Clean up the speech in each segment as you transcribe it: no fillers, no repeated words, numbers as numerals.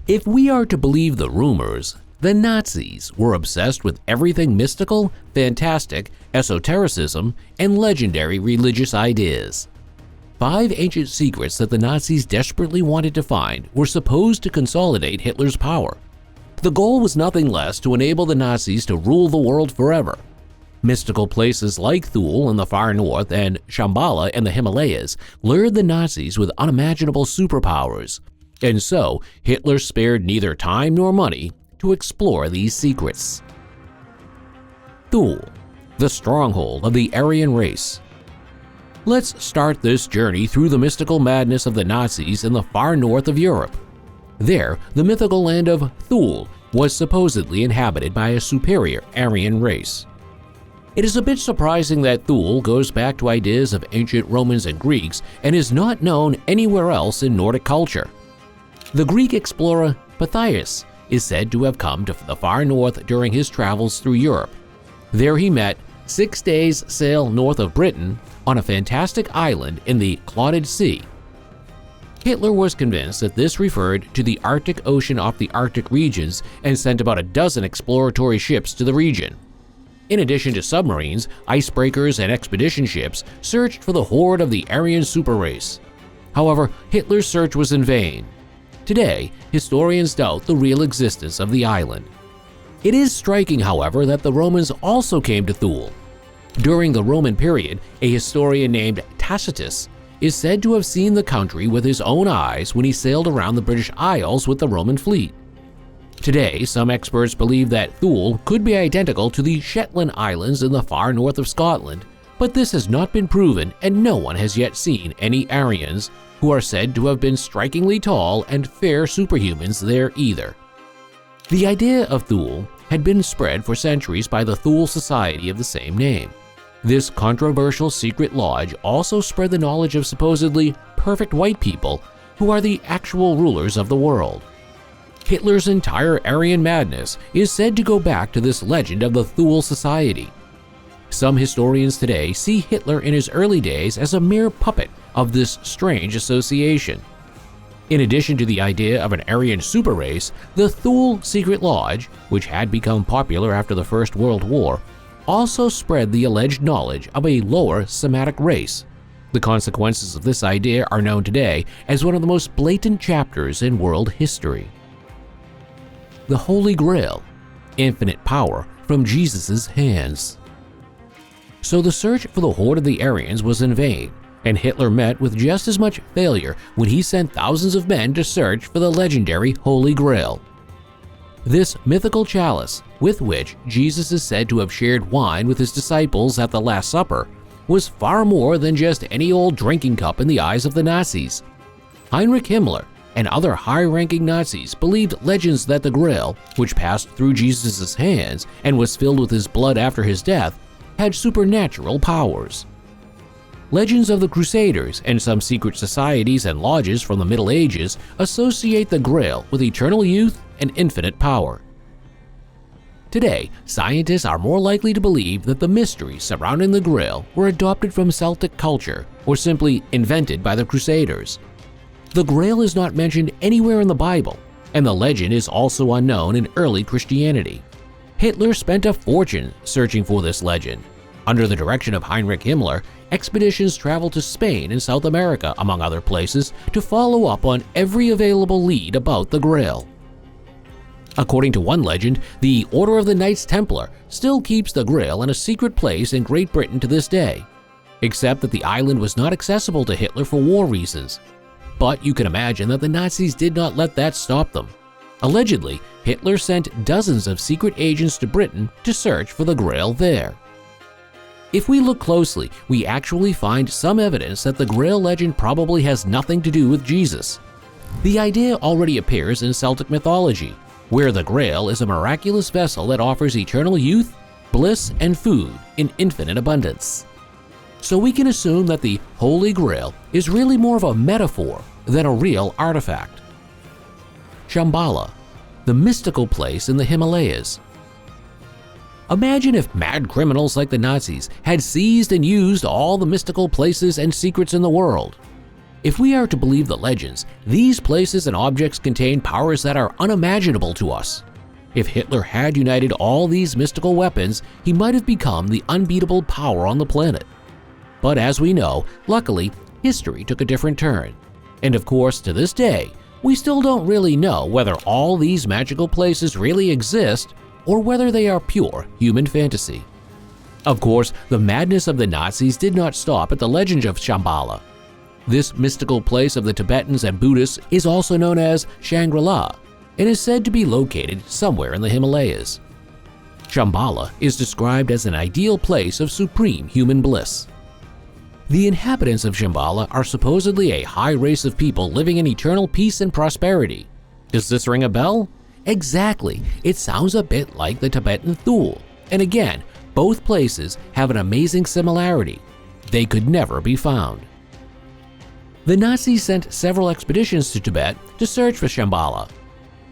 If we are to believe the rumors, the Nazis were obsessed with everything mystical, fantastic, esotericism, and legendary religious ideas. 5 ancient secrets that the Nazis desperately wanted to find were supposed to consolidate Hitler's power. The goal was nothing less to enable the Nazis to rule the world forever. Mystical places like Thule in the far north and Shambhala in the Himalayas lured the Nazis with unimaginable superpowers, and so Hitler spared neither time nor money to explore these secrets. Thule, the stronghold of the Aryan race. Let's start this journey through the mystical madness of the Nazis in the far north of Europe. There, the mythical land of Thule was supposedly inhabited by a superior Aryan race. It is a bit surprising that Thule goes back to ideas of ancient Romans and Greeks and is not known anywhere else in Nordic culture. The Greek explorer Pythias is said to have come to the far north during his travels through Europe. There he met 6 days' sail north of Britain on a fantastic island in the Clotted Sea. Hitler was convinced that this referred to the Arctic Ocean off the Arctic regions and sent about a dozen exploratory ships to the region. In addition to submarines, icebreakers, and expedition ships searched for the horde of the Aryan super race. However, Hitler's search was in vain. Today, historians doubt the real existence of the island. It is striking, however, that the Romans also came to Thule. During the Roman period, a historian named Tacitus is said to have seen the country with his own eyes when he sailed around the British Isles with the Roman fleet. Today, some experts believe that Thule could be identical to the Shetland Islands in the far north of Scotland, but this has not been proven and no one has yet seen any Aryans, who are said to have been strikingly tall and fair superhumans there either. The idea of Thule had been spread for centuries by the Thule Society of the same name. This controversial secret lodge also spread the knowledge of supposedly perfect white people who are the actual rulers of the world. Hitler's entire Aryan madness is said to go back to this legend of the Thule Society. Some historians today see Hitler in his early days as a mere puppet of this strange association. In addition to the idea of an Aryan super race, the Thule Secret Lodge, which had become popular after the First World War, also spread the alleged knowledge of a lower Semitic race. The consequences of this idea are known today as one of the most blatant chapters in world history. The Holy Grail, infinite power from Jesus' hands. So the search for the horde of the Aryans was in vain, and Hitler met with just as much failure when he sent thousands of men to search for the legendary Holy Grail. This mythical chalice, with which Jesus is said to have shared wine with his disciples at the Last Supper, was far more than just any old drinking cup in the eyes of the Nazis. Heinrich Himmler and other high-ranking Nazis believed legends that the Grail, which passed through Jesus' hands and was filled with his blood after his death, had supernatural powers. Legends of the Crusaders and some secret societies and lodges from the Middle Ages associate the Grail with eternal youth and infinite power. Today, scientists are more likely to believe that the mysteries surrounding the Grail were adopted from Celtic culture or simply invented by the Crusaders. The Grail is not mentioned anywhere in the Bible, and the legend is also unknown in early Christianity. Hitler spent a fortune searching for this legend. Under the direction of Heinrich Himmler, expeditions traveled to Spain and South America, among other places, to follow up on every available lead about the Grail. According to one legend, the Order of the Knights Templar still keeps the Grail in a secret place in Great Britain to this day, except that the island was not accessible to Hitler for war reasons. But you can imagine that the Nazis did not let that stop them. Allegedly, Hitler sent dozens of secret agents to Britain to search for the Grail there. If we look closely, we actually find some evidence that the Grail legend probably has nothing to do with Jesus. The idea already appears in Celtic mythology, where the Grail is a miraculous vessel that offers eternal youth, bliss, and food in infinite abundance. So we can assume that the Holy Grail is really more of a metaphor than a real artifact. Shambhala, the mystical place in the Himalayas. Imagine if mad criminals like the Nazis had seized and used all the mystical places and secrets in the world. If we are to believe the legends, these places and objects contain powers that are unimaginable to us. If Hitler had united all these mystical weapons, he might have become the unbeatable power on the planet. But as we know, luckily, history took a different turn. And of course, to this day, we still don't really know whether all these magical places really exist or whether they are pure human fantasy. Of course, the madness of the Nazis did not stop at the legend of Shambhala. This mystical place of the Tibetans and Buddhists is also known as Shangri-La and is said to be located somewhere in the Himalayas. Shambhala is described as an ideal place of supreme human bliss. The inhabitants of Shambhala are supposedly a high race of people living in eternal peace and prosperity. Does this ring a bell? Exactly, it sounds a bit like the Tibetan Thule. And again, both places have an amazing similarity. They could never be found. The Nazis sent several expeditions to Tibet to search for Shambhala.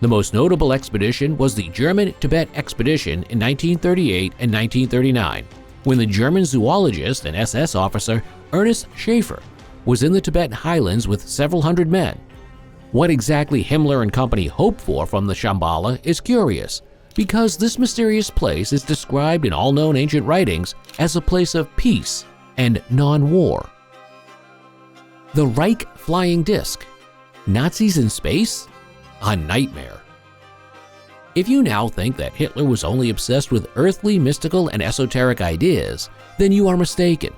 The most notable expedition was the German Tibet Expedition in 1938 and 1939, when the German zoologist and SS officer Ernst Schaefer was in the Tibetan highlands with several hundred men. What exactly Himmler and company hoped for from the Shambhala is curious, because this mysterious place is described in all known ancient writings as a place of peace and non-war. The Reich Flying Disc. Nazis in space? A nightmare. If you now think that Hitler was only obsessed with earthly, mystical, and esoteric ideas, then you are mistaken.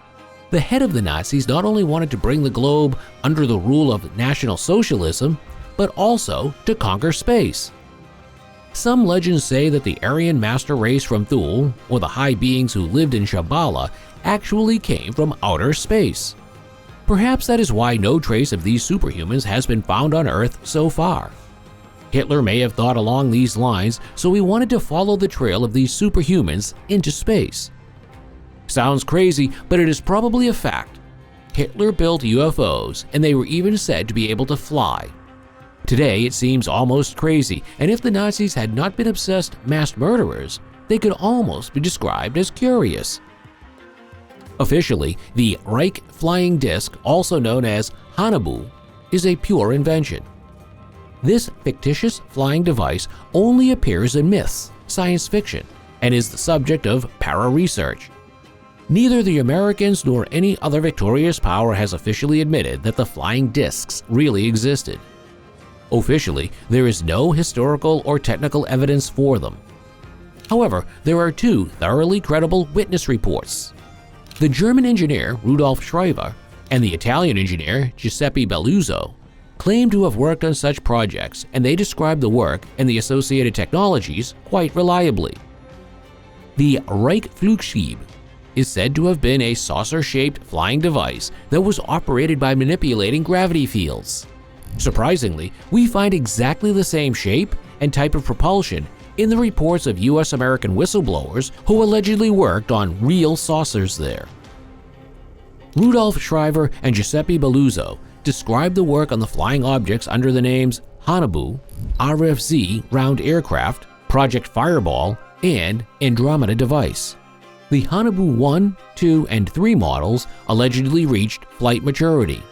The head of the Nazis not only wanted to bring the globe under the rule of National Socialism, but also to conquer space. Some legends say that the Aryan master race from Thule, or the high beings who lived in Shambhala, actually came from outer space. Perhaps that is why no trace of these superhumans has been found on Earth so far. Hitler may have thought along these lines, so he wanted to follow the trail of these superhumans into space. Sounds crazy, but it is probably a fact. Hitler built UFOs, and they were even said to be able to fly. Today, it seems almost crazy, and if the Nazis had not been obsessed mass murderers, they could almost be described as curious. Officially, the Reich Flying Disc, also known as Haunebu, is a pure invention. This fictitious flying device only appears in myths, science fiction, and is the subject of para-research. Neither the Americans nor any other victorious power has officially admitted that the flying discs really existed. Officially, there is no historical or technical evidence for them. However, there are two thoroughly credible witness reports. The German engineer Rudolf Schreiber and the Italian engineer Giuseppe Belluzzo claim to have worked on such projects, and they describe the work and the associated technologies quite reliably. The Reich Flugscheibe is said to have been a saucer-shaped flying device that was operated by manipulating gravity fields. Surprisingly, we find exactly the same shape and type of propulsion in the reports of US-American whistleblowers who allegedly worked on real saucers there. Rudolf Schreiber and Giuseppe Belluzzo described the work on the flying objects under the names Haunebu, RFZ Round Aircraft, Project Fireball, and Andromeda Device. The Haunebu 1, 2, and 3 models allegedly reached flight maturity.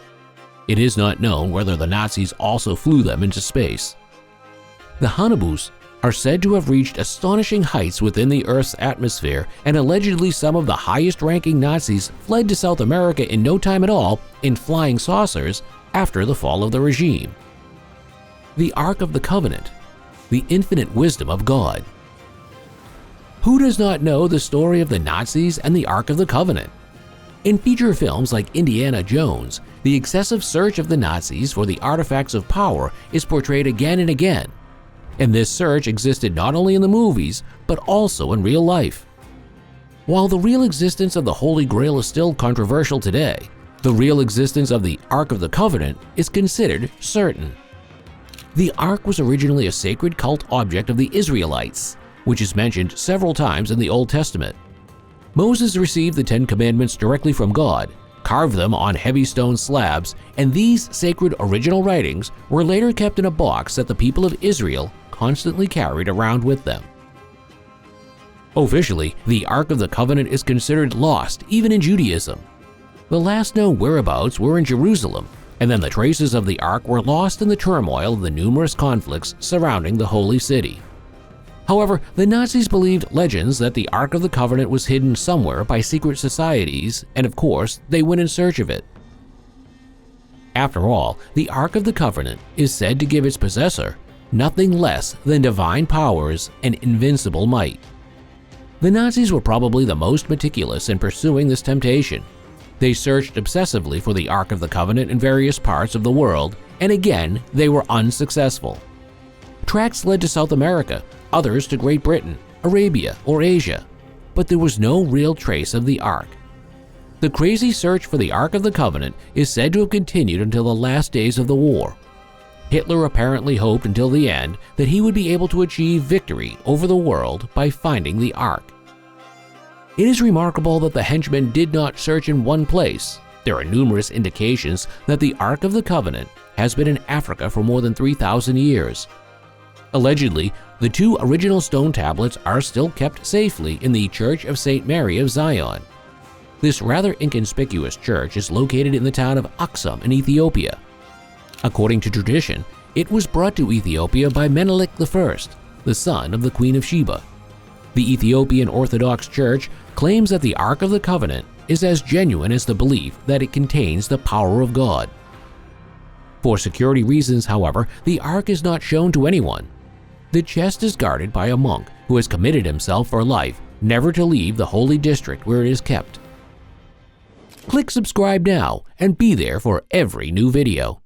It is not known whether the Nazis also flew them into space. The Haunebus are said to have reached astonishing heights within the Earth's atmosphere, and allegedly some of the highest-ranking Nazis fled to South America in no time at all in flying saucers after the fall of the regime. The Ark of the Covenant, the infinite wisdom of God. Who does not know the story of the Nazis and the Ark of the Covenant? In feature films like Indiana Jones, the excessive search of the Nazis for the artifacts of power is portrayed again and again. And this search existed not only in the movies, but also in real life. While the real existence of the Holy Grail is still controversial today, the real existence of the Ark of the Covenant is considered certain. The Ark was originally a sacred cult object of the Israelites, which is mentioned several times in the Old Testament. Moses received the Ten Commandments directly from God, carved them on heavy stone slabs, and these sacred original writings were later kept in a box that the people of Israel constantly carried around with them. Officially, the Ark of the Covenant is considered lost even in Judaism. The last known whereabouts were in Jerusalem, and then the traces of the Ark were lost in the turmoil of the numerous conflicts surrounding the Holy City. However, the Nazis believed legends that the Ark of the Covenant was hidden somewhere by secret societies, and of course, they went in search of it. After all, the Ark of the Covenant is said to give its possessor nothing less than divine powers and invincible might. The Nazis were probably the most meticulous in pursuing this temptation. They searched obsessively for the Ark of the Covenant in various parts of the world, and again, they were unsuccessful. Tracks led to South America, others to Great Britain, Arabia, or Asia, but there was no real trace of the Ark. The crazy search for the Ark of the Covenant is said to have continued until the last days of the war. Hitler apparently hoped until the end that he would be able to achieve victory over the world by finding the Ark. It is remarkable that the henchmen did not search in one place. There are numerous indications that the Ark of the Covenant has been in Africa for more than 3,000 years. Allegedly, the 2 original stone tablets are still kept safely in the Church of St. Mary of Zion. This rather inconspicuous church is located in the town of Aksum in Ethiopia. According to tradition, it was brought to Ethiopia by Menelik I, the son of the Queen of Sheba. The Ethiopian Orthodox Church claims that the Ark of the Covenant is as genuine as the belief that it contains the power of God. For security reasons, however, the Ark is not shown to anyone. The chest is guarded by a monk who has committed himself for life never to leave the holy district where it is kept. Click subscribe now and be there for every new video.